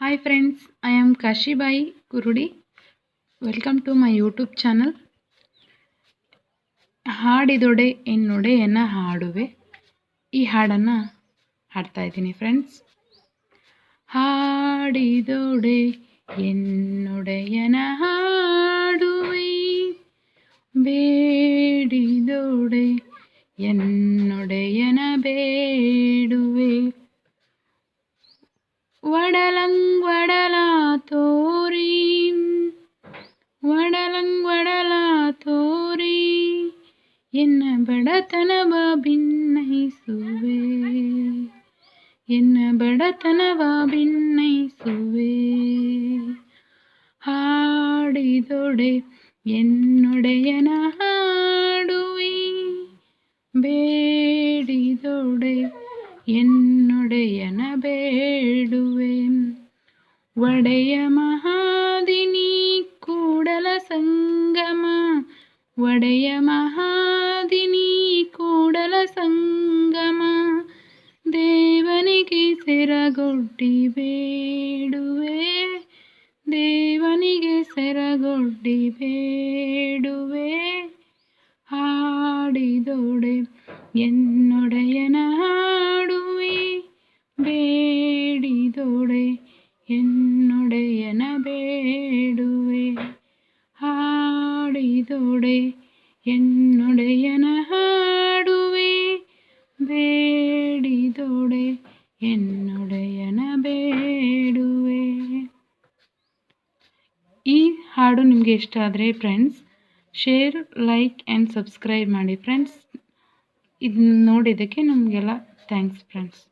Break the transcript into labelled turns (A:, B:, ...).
A: Hi friends, I am Kashibai Kurudi. Welcome to my YouTube channel. ಹಾಡಿದೊಡೆ ಎನ್ನೊಡೆಯನ ಹಾಡುವೆ. ಈ ಹಾಡನ್ನು ಹಾಡ್ತಾ ಇದ್ದೀನಿ ಫ್ರೆಂಡ್ಸ್. ಹಾಡಿದೊಡೆ ಎನ್ನೊಡೆಯನ ಹಾಡುವೆ, ಬೇಡಿದೊಡೆ ಎನ್ನೊಡೆಯನ ಬೇಡುವೆ. ವಡಲಂಗ್ವಡಲ ತೋರಿ ವಡಲಂಗ್ವಡಲ ತೋರಿ ಎನ್ನ ಬಡತನವ ಭಿನ್ನೈಸುವೆ, ಎನ್ನ ಬಡತನವ ಭಿನ್ನೈಸುವೆ. ಹಾಡಿದೊಡೆ ಎನ್ನೊಡೆಯನ ಹಾಡುವೆ, ಬೇಡಿದೊಡೆ ಎನ್ನೊಡೆಯನ ಬೇಡುವೆ. ಒಡೆಯ ಮಹಾದಿನಿ ಕೂಡಲ ಸಂಗಮ, ಒಡೆಯ ಮಹಾದಿನಿ ಕೂಡಲ ಸಂಗಮ, ದೇವನಿಗೆ ಸೆರಗೊಡ್ಡಿ ಬೇಡುವೆ, ದೇವನಿಗೆ ಸೆರಗೊಡ್ಡಿ ಬೇಡುವೆ. ಹಾಡಿದೊಡೆ ಎನ್ನೊಡೆಯನ ಹಾಡುವೆ, ಬೇಡಿದೊಡೆ ಎನ್ನೊಡೆಯನ ಬೇಡುವೆ. ಹಾಡಿದೊಡೆ ಎನ್ನೊಡೆಯನ ಹಾಡುವೆ, ಬೇಡಿದೊಡೆ ಎನ್ನೊಡೆಯನ ಬೇಡುವೆ. ಈ ಹಾಡು ನಿಮಗೆ ಇಷ್ಟ ಆದರೆ friends share, like and subscribe ಮಾಡಿ ಫ್ರೆಂಡ್ಸ್. ಇದನ್ನ ನೋಡಿದ್ದಕ್ಕೆ ನಮಗೆಲ್ಲ ಥ್ಯಾಂಕ್ಸ್ ಫ್ರೆಂಡ್ಸ್.